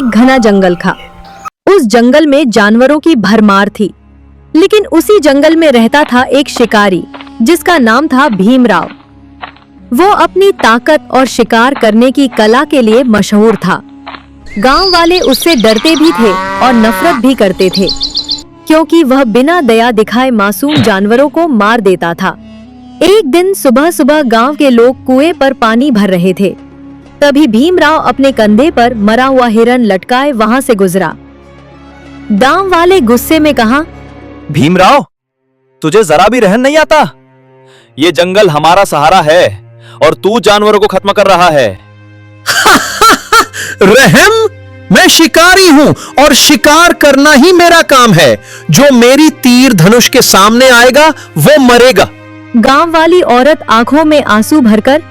एक घना जंगल था। उस जंगल में जानवरों की भरमार थी, लेकिन उसी जंगल में रहता था एक शिकारी जिसका नाम था भीमराव। वो अपनी ताकत और शिकार करने की कला के लिए मशहूर था। गांव वाले उससे डरते भी थे और नफरत भी करते थे, क्योंकि वह बिना दया दिखाए मासूम जानवरों को मार देता था। एक दिन सुबह सुबह गांव के लोग कुएं पर पानी भर रहे थे। तभी भीमराव अपने कंधे पर मरा हुआ हिरन लटकाए वहां से गुजरा। गांव वाले गुस्से में कहा, भीमराव, तुझे जरा भी रहम नहीं आता? ये जंगल हमारा सहारा है और तू जानवरों को खत्म कर रहा है। रहम? मैं शिकारी हूं और शिकार करना ही मेरा काम है। जो मेरी तीर धनुष के सामने आएगा वो मरेगा। गांव वाली औरत आंखों में आंसू भरकर,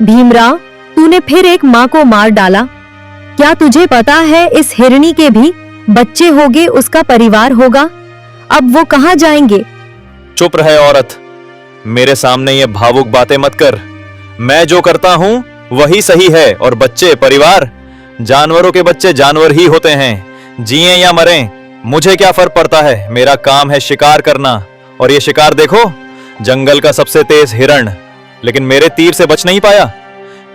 भीमराव, तूने फिर एक माँ को मार डाला। क्या तुझे पता है इस हिरनी के भी बच्चे होंगे, उसका परिवार होगा? अब वो कहाँ जाएंगे? चुप रहे औरत, मेरे सामने ये भावुक बातें मत कर। मैं जो करता हूँ वही सही है और बच्चे परिवार, जानवरों के बच्चे जानवर ही होते हैं। जिए या मरें, मुझे क्या फर्क पड़ता है। मेरा काम है शिकार करना, और ये शिकार देखो, जंगल का सबसे तेज हिरण, लेकिन मेरे तीर से बच नहीं पाया।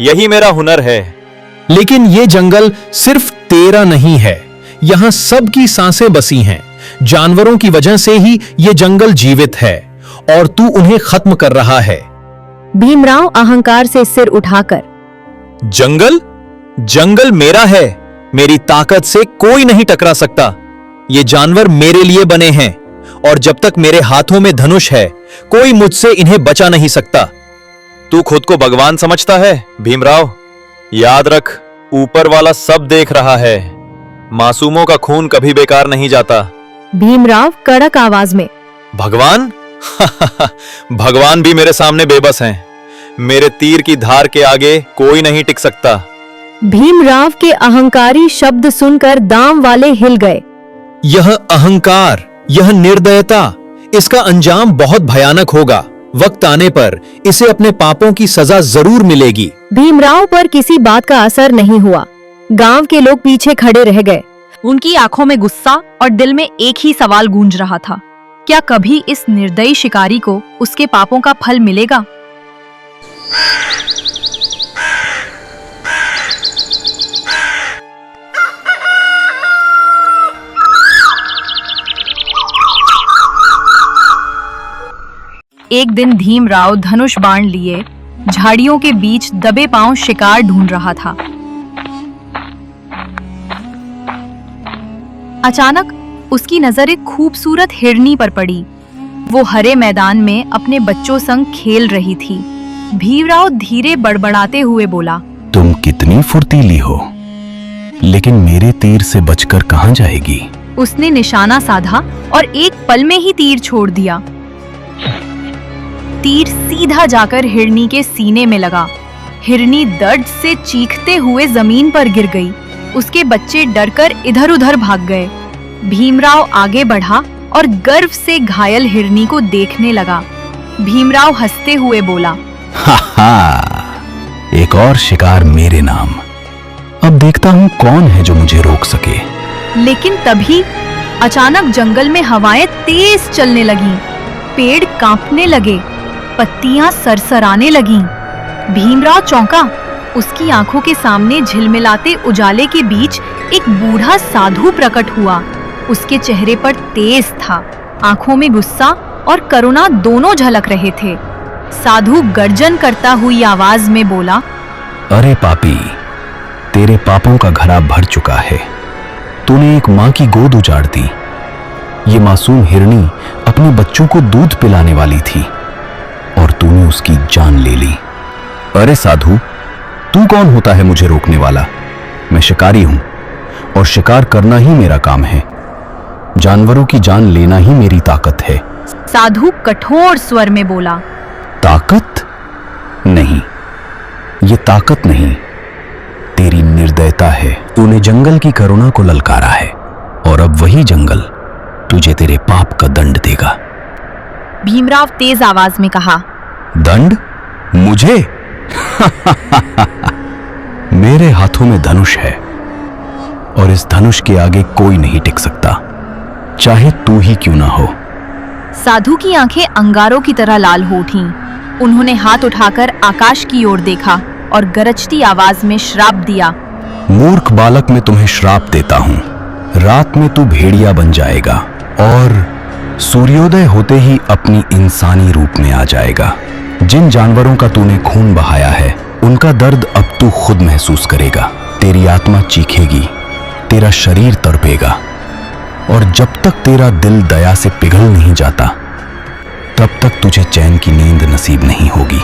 यही मेरा हुनर है। लेकिन ये जंगल सिर्फ तेरा नहीं है, यहाँ सबकी सांसें बसी हैं। जानवरों की वजह से ही ये जंगल जीवित है और तू उन्हें खत्म कर रहा है। भीमराव अहंकार से सिर उठाकर, जंगल? जंगल मेरा है। मेरी ताकत से कोई नहीं टकरा सकता। ये जानवर मेरे लिए बने हैं और जब तक मेरे हाथों में धनुष है, कोई मुझसे इन्हें बचा नहीं सकता। तू खुद को भगवान समझता है भीमराव? याद रख, ऊपर वाला सब देख रहा है। मासूमों का खून कभी बेकार नहीं जाता। भीमराव कड़क आवाज में, भगवान? भगवान भी मेरे सामने बेबस हैं। मेरे तीर की धार के आगे कोई नहीं टिक सकता। भीमराव के अहंकारी शब्द सुनकर गांव वाले हिल गए। यह अहंकार, यह निर्दयता, इसका अंजाम बहुत भयानक होगा। वक्त आने पर इसे अपने पापों की सजा जरूर मिलेगी। भीमराव पर किसी बात का असर नहीं हुआ। गांव के लोग पीछे खड़े रह गए। उनकी आंखों में गुस्सा और दिल में एक ही सवाल गूंज रहा था, क्या कभी इस निर्दयी शिकारी को उसके पापों का फल मिलेगा? एक दिन भीमराव धनुष बाण लिए झाड़ियों के बीच दबे पांव शिकार ढूंढ रहा था। अचानक उसकी नजर एक खूबसूरत हिरनी पर पड़ी। वो हरे मैदान में अपने बच्चों संग खेल रही थी। भीमराव धीरे बड़बड़ाते हुए बोला, तुम कितनी फुर्तीली हो, लेकिन मेरे तीर से बचकर कहां जाएगी? उसने निशाना साधा और एक पल में ही तीर छोड़ दिया। तीर सीधा जाकर हिरनी के सीने में लगा। हिरनी दर्द से चीखते हुए जमीन पर गिर गई। उसके बच्चे डरकर इधर उधर भाग गए। भीमराव आगे बढ़ा और गर्व से घायल हिरनी को देखने लगा। भीमराव हंसते हुए बोला, हा, एक और शिकार मेरे नाम। अब देखता हूं कौन है जो मुझे रोक सके। लेकिन तभी अचानक जंगल में हवाएं तेज चलने लगीं। पेड़ कांपने लगे, पत्तियां सरसराने लगीं। भीमराव चौंका। उसकी आंखों के सामने झिलमिलाते उजाले के बीच एक बूढ़ा साधु प्रकट हुआ। उसके चेहरे पर तेज था, आंखों में गुस्सा और करुणा दोनों झलक रहे थे। साधु गर्जन करता हुई आवाज में बोला, अरे पापी, तेरे पापों का घड़ा भर चुका है। तूने एक माँ की गोद उजाड़ दी। ये मासूम हिरनी अपने बच्चों को दूध पिलाने वाली थी और तूने उसकी जान ले ली। अरे साधु, तू कौन होता है मुझे रोकने वाला? मैं शिकारी हूं और शिकार करना ही मेरा काम है। जानवरों की जान लेना ही मेरी ताकत है। साधु कठोर स्वर में बोला, ताकत नहीं, ये ताकत नहीं, तेरी निर्दयता है। तूने जंगल की करुणा को ललकारा है और अब वही जंगल तुझे तेरे पाप का दंड देगा। भीमराव तेज आवाज में कहा, दंड? मुझे? मेरे हाथों में धनुष है और इस धनुष के आगे कोई नहीं टिक सकता, चाहे तू ही क्यों ना हो। साधु की आंखें अंगारों की तरह लाल हो उठीं। उन्होंने हाथ उठाकर आकाश की ओर देखा और गरजती आवाज में श्राप दिया। मूर्ख बालक, मैं तुम्हें श्राप देता हूं। रात में तू भेड़िया बन जाएगा और सूर्योदय होते ही अपनी इंसानी रूप में आ जाएगा। जिन जानवरों का तूने खून बहाया है, उनका दर्द अब तू खुद महसूस करेगा। तेरी आत्मा चीखेगी, तेरा शरीर तड़पेगा, और जब तक तेरा दिल दया से पिघल नहीं जाता, तब तक तुझे चैन की नींद नसीब नहीं होगी।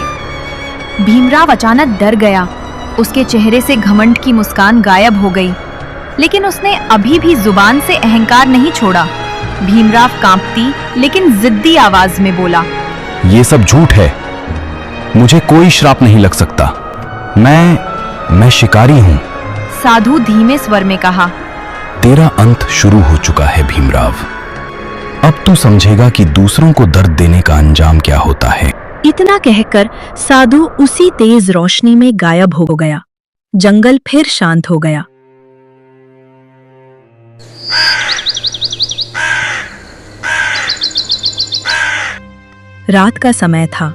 भीमराव अचानक डर गया। उसके चेहरे से घमंड की मुस्कान गायब हो गई, लेकिन उसने अभी भी जुबान से अहंकार नहीं छोड़ा। भीमराव कांपती लेकिन जिद्दी आवाज में बोला, ये सब झूठ है। मुझे कोई श्राप नहीं लग सकता। मैं शिकारी हूं। साधु धीमे स्वर में कहा, तेरा अंत शुरू हो चुका है भीमराव। अब तू समझेगा कि दूसरों को दर्द देने का अंजाम क्या होता है। इतना कहकर साधु उसी तेज रोशनी में गायब हो गया। जंगल फिर शांत हो गया। रात का समय था।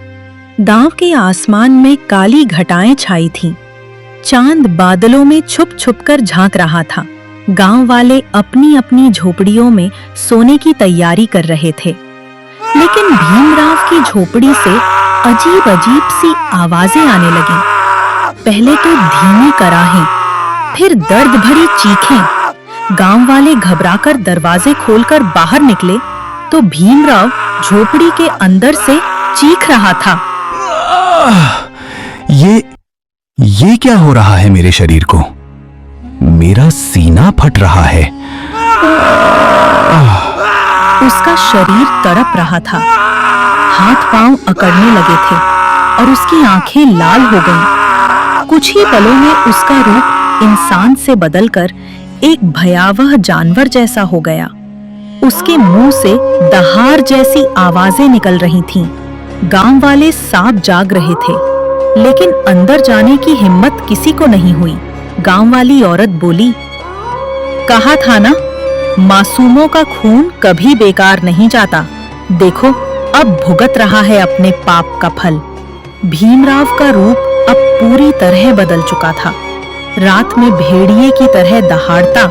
गांव के आसमान में काली घटाएं छाई थीं। चांद बादलों में छुप छुप कर झांक रहा था। गांव वाले अपनी अपनी झोपड़ियों में सोने की तैयारी कर रहे थे, लेकिन भीमराव की झोपड़ी से अजीब अजीब सी आवाजें आने लगीं। पहले तो धीमी कराहें, फिर दर्द भरी चीखें। गांव वाले घबराकर दरवाजे खोलकर बाहर निकले तो भीमराव झोपड़ी के अंदर से चीख रहा था। ये क्या हो रहा है मेरे शरीर को? मेरा सीना फट रहा है। उसका शरीर तड़प रहा था। हाथ पांव अकड़ने लगे थे और उसकी आंखें लाल हो गईं। कुछ ही पलों में उसका रूप इंसान से बदलकर एक भयावह जानवर जैसा हो गया। उसके मुंह से दहाड़ जैसी आवाजें निकल रही थीं। गांव वाले सांप जाग रहे थे, लेकिन अंदर जाने की हिम्मत किसी को नहीं हुई। गांव वाली औरत बोली, कहा था ना, मासूमों का खून कभी बेकार नहीं जाता। देखो, अब भुगत रहा है अपने पाप का फल। भीमराव का रूप अब पूरी तरह बदल चुका था। रात में भेड़िए की तरह दहाड़ता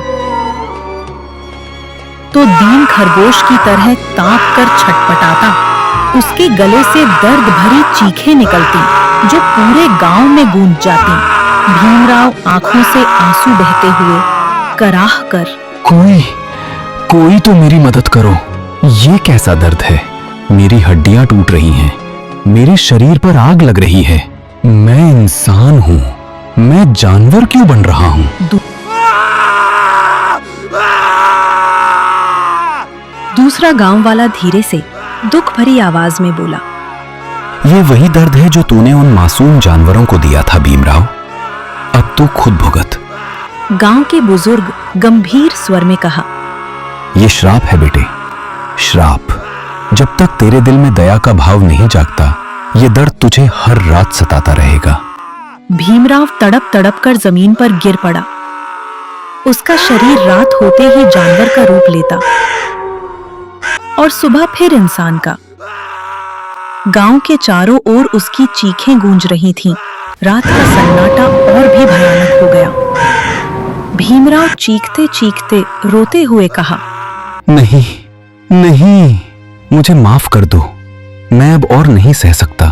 तो दिन खरगोश की तरह कांप कर छटपटाता। उसके गले से दर्द भरी चीखें निकलती जो पूरे गांव में गूंज जाती। भीमराव आंखों से आंसू बहते हुए कराह कर, कोई तो मेरी मदद करो। ये कैसा दर्द है? मेरी हड्डियां टूट रही हैं, मेरे शरीर पर आग लग रही है। मैं इंसान हूं, मैं जानवर क्यों बन रहा हूं? दूसरा गांव वाला धीरे से दुख भरी आवाज में बोला, ये वही दर्द है जो तूने उन मासूम जानवरों को दिया था भीमराव। अब तू खुद भुगत। गांव के बुजुर्ग गंभीर स्वर में कहा, ये श्राप है बेटे, श्राप। जब तक तेरे दिल में दया का भाव नहीं जागता, ये दर्द तुझे हर रात सताता रहेगा। भीमराव तड़प तड़प कर जमीन पर गिर पड़ा। उसका शरीर रात होते ही जानवर का रूप लेता और सुबह फिर इंसान का। गांव के चारों ओर उसकी चीखें गूंज रही थीं। रात का सन्नाटा और भी भयानक हो गया। भीमराव चीखते चीखते रोते हुए कहा, नहीं, मुझे माफ कर दो। मैं अब और नहीं सह सकता।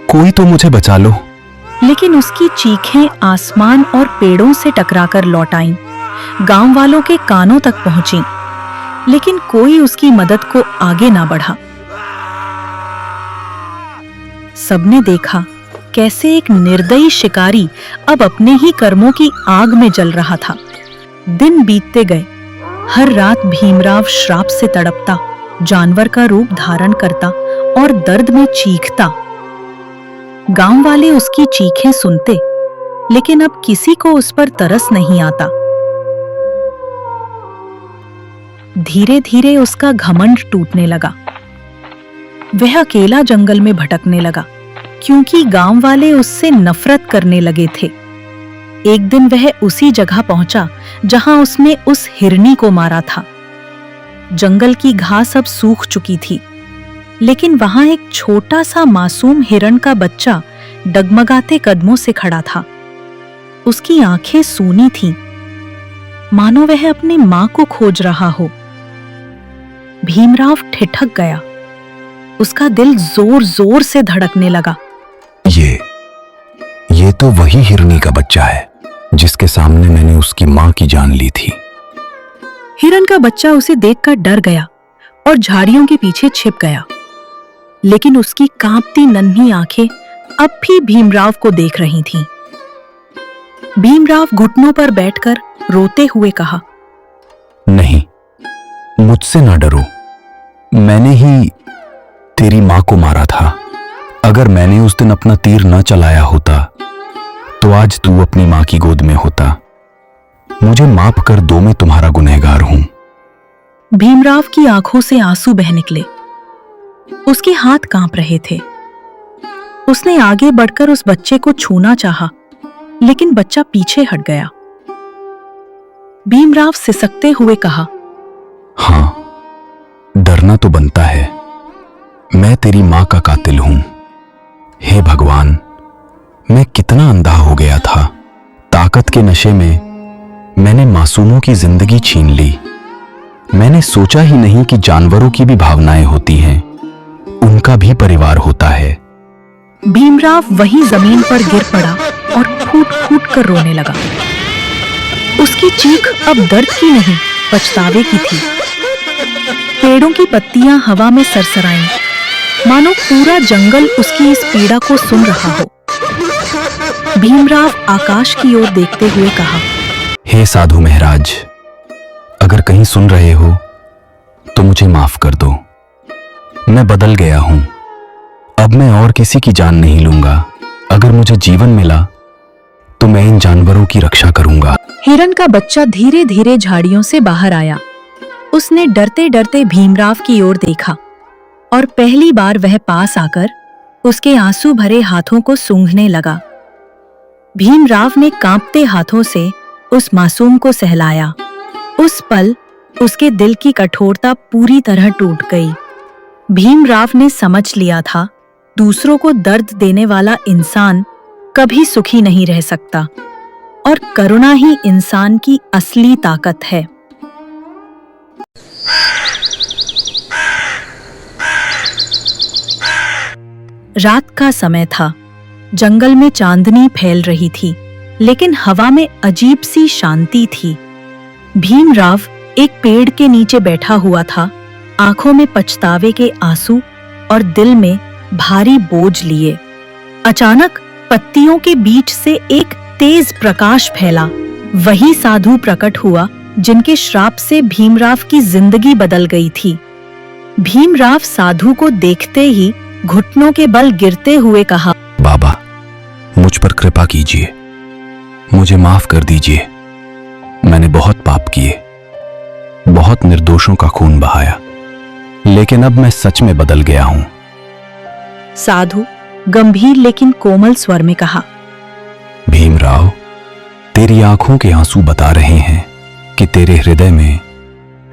कोई तो मुझे बचा लो। लेकिन उसकी चीखें आसमान और पेड़ों से टकराकर लौट आईं। गांव वालों के कानों तक पहुंची, लेकिन कोई उसकी मदद को आगे ना बढ़ा। सबने देखा कैसे एक निर्दयी शिकारी अब अपने ही कर्मों की आग में जल रहा था। दिन बीतते गए। हर रात भीमराव श्राप से तड़पता, जानवर का रूप धारण करता और दर्द में चीखता। गांव वाले उसकी चीखें सुनते, लेकिन अब किसी को उस पर तरस नहीं आता। धीरे धीरे उसका घमंड टूटने लगा। वह अकेला जंगल में भटकने लगा, क्योंकि गांव वाले उससे नफरत करने लगे थे। एक दिन वह उसी जगह पहुंचा जहां उसने उस हिरनी को मारा था। जंगल की घास अब सूख चुकी थी, लेकिन वहां एक छोटा सा मासूम हिरण का बच्चा डगमगाते कदमों से खड़ा था। उसकी आंखें सूनी थीं, मानो वह अपनी मां को खोज रहा हो। भीमराव ठिठक गया। उसका दिल जोर जोर से धड़कने लगा। ये तो वही हिरनी का बच्चा है जिसके सामने मैंने उसकी मां की जान ली थी। हिरण का बच्चा उसे देखकर डर गया और झाड़ियों के पीछे छिप गया, लेकिन उसकी कांपती नन्ही आंखें अब भी भीमराव को देख रही थीं। भीमराव घुटनों पर बैठकर रोते हुए कहा, नहीं, मुझसे ना डरो। मैंने ही तेरी मां को मारा था। अगर मैंने उस दिन अपना तीर न चलाया होता तो आज तू अपनी मां की गोद में होता। मुझे माफ कर दो, मैं तुम्हारा गुनहगार हूं। भीमराव की आंखों से आंसू बह निकले। उसके हाथ कांप रहे थे। उसने आगे बढ़कर उस बच्चे को छूना चाहा, लेकिन बच्चा पीछे हट गया। भीमराव सिसकते हुए कहा, हां, डरना तो बनता है। मैं तेरी मां का कातिल हूं। हे भगवान, मैं कितना अंधा हो गया था। ताकत के नशे में मैंने मासूमों की जिंदगी छीन ली। मैंने सोचा ही नहीं कि जानवरों की भी भावनाएं होती हैं, उनका भी परिवार होता है। भीमराव वहीं जमीन पर गिर पड़ा और फूट फूट कर रोने लगा। उसकी चीख अब दर्द की नहीं, पछतावे की थी। पेड़ों की पत्तियां हवा में सरसराईं, मानो पूरा जंगल उसकी इस पीड़ा को सुन रहा हो। भीमराव आकाश की ओर देखते हुए कहा, हे साधु महाराज, अगर कहीं सुन रहे हो तो मुझे माफ कर दो। मैं बदल गया हूं। अब मैं और किसी की जान नहीं लूंगा। अगर मुझे जीवन मिला तो मैं इन जानवरों की रक्षा करूंगा। हिरण का बच्चा धीरे धीरे झाड़ियों से बाहर आया। उसने डरते डरते भीमराव की ओर देखा और पहली बार वह पास आकर उसके आंसू भरे हाथों को सूंघने लगा। भीमराव ने कांपते हाथों से उस मासूम को सहलाया। उस पल उसके दिल की कठोरता पूरी तरह टूट गई। भीमराव ने समझ लिया था, दूसरों को दर्द देने वाला इंसान कभी सुखी नहीं रह सकता और करुणा ही इंसान की असली ताकत है। रात का समय था। जंगल में चांदनी फैल रही थी, लेकिन हवा में अजीब सी शांति थी। भीमराव एक पेड़ के नीचे बैठा हुआ था, आंखों में पछतावे के आंसू और दिल में भारी बोझ लिए। अचानक पत्तियों के बीच से एक तेज प्रकाश फैला। वही साधु प्रकट हुआ जिनके श्राप से भीमराव की जिंदगी बदल गई थी। भीमराव साधु को देखते ही घुटनों के बल गिरते हुए कहा, बाबा, मुझ पर कृपा कीजिए। मुझे माफ कर दीजिए। मैंने बहुत पाप किए, बहुत निर्दोषों का खून बहाया, लेकिन अब मैं सच में बदल गया हूं। साधु गंभीर लेकिन कोमल स्वर में कहा, भीमराव, तेरी आंखों के आंसू बता रहे हैं कि तेरे हृदय में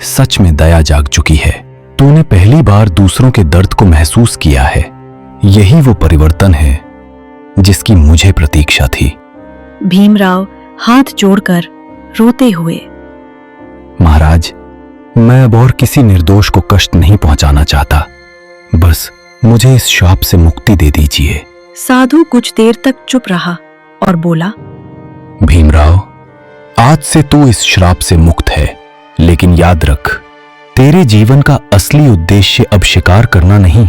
सच में दया जाग चुकी है। तूने पहली बार दूसरों के दर्द को महसूस किया है। यही वो परिवर्तन है जिसकी मुझे प्रतीक्षा थी। भीमराव हाथ जोड़कर रोते हुए, महाराज, मैं अब और किसी निर्दोष को कष्ट नहीं पहुंचाना चाहता। बस मुझे इस शाप से मुक्ति दे दीजिए। साधु कुछ देर तक चुप रहा और बोला, भीमराव, आज से तू इस श्राप से मुक्त है, लेकिन याद रख, तेरे जीवन का असली उद्देश्य अब शिकार करना नहीं,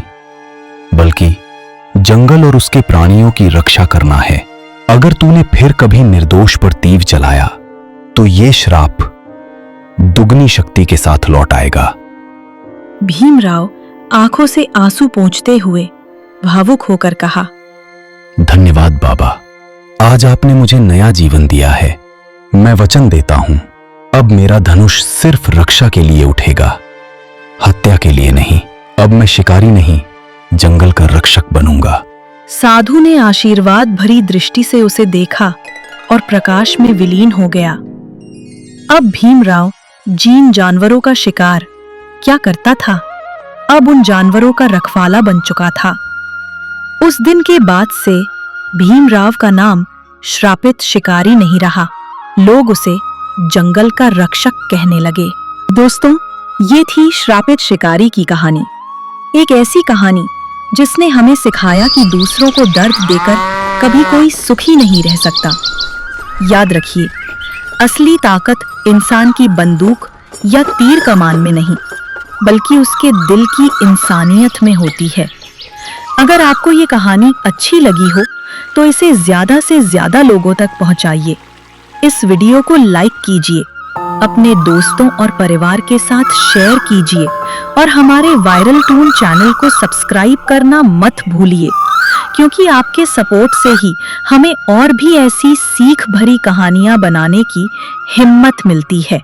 बल्कि जंगल और उसके प्राणियों की रक्षा करना है। अगर तूने फिर कभी निर्दोष पर तीर चलाया तो ये श्राप दुगनी शक्ति के साथ लौट आएगा। भीमराव आंखों से आंसू पोंछते हुए भावुक होकर कहा, धन्यवाद बाबा, आज आपने मुझे नया जीवन दिया है। मैं वचन देता हूं, अब मेरा धनुष सिर्फ रक्षा के लिए उठेगा, हत्या के लिए नहीं। अब मैं शिकारी नहीं, जंगल का रक्षक बनूंगा। साधु ने आशीर्वाद भरी दृष्टि से उसे देखा और प्रकाश में विलीन हो गया। अब भीमराव जीन जानवरों का शिकार क्या करता था, अब उन जानवरों का रखवाला बन चुका था। उस दिन के बाद से भीमराव का नाम श्रापित शिकारी नहीं रहा, लोग उसे जंगल का रक्षक कहने लगे। दोस्तों, ये थी श्रापित शिकारी की कहानी, एक ऐसी कहानी जिसने हमें सिखाया कि दूसरों को दर्द देकर कभी कोई सुखी नहीं रह सकता। याद रखिए, असली ताकत इंसान की बंदूक या तीर कमान में नहीं, बल्कि उसके दिल की इंसानियत में होती है। अगर आपको ये कहानी अच्छी लगी हो तो इसे ज़्यादा से ज़्यादा लोगों तक पहुंचाइए। इस वीडियो को लाइक कीजिए, अपने दोस्तों और परिवार के साथ शेयर कीजिए और हमारे वायरल टून चैनल को सब्सक्राइब करना मत भूलिए, क्योंकि आपके सपोर्ट से ही हमें और भी ऐसी सीख भरी कहानियां बनाने की हिम्मत मिलती है।